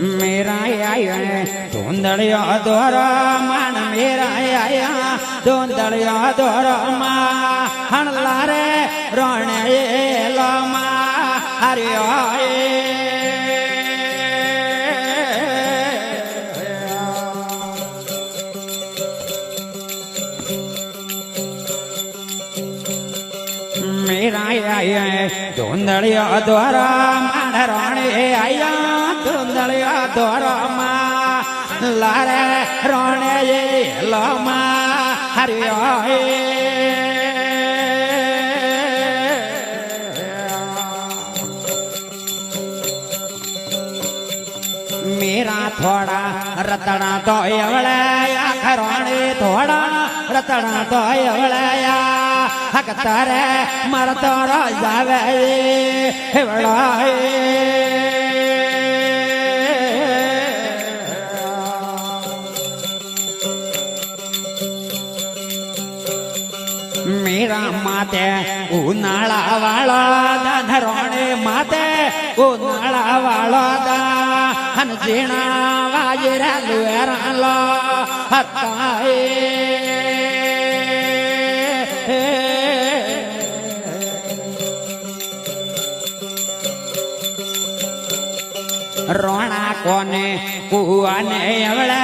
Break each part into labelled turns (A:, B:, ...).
A: मेरा आया धुंधलिया द्वारा मान मेरा आया धुंधलिया द्वारा मान लारे रोने लमा हरियाए मेरा आया धुंधलिया द्वारा मान रोने आया धुंधलिया द्वारा लारे रोने लमा हरियाए मेरा थोड़ा रतड़ा तो एवड़या खरोणे थोड़ा रतड़ा तो एवड़या हक तारे मर तो जावे एवड़ाए मेरा माते उनाळा वाला धरोणे माते उनाळा वाला हन जीणा वाजरा लुएराला हताए रोणा कोने कुआने अवळा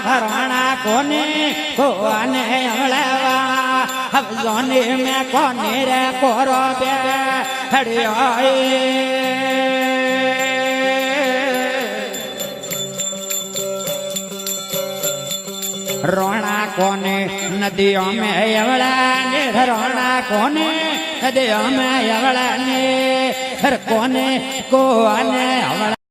A: भरोणा कोने कुआने अवळा अब जोने में कोने रे कोरो बे हड़ियाए रोणा कोने नदियों में अवळा ने रोणा कोने नदियों में अवळा ने हर कोने को आने अवळा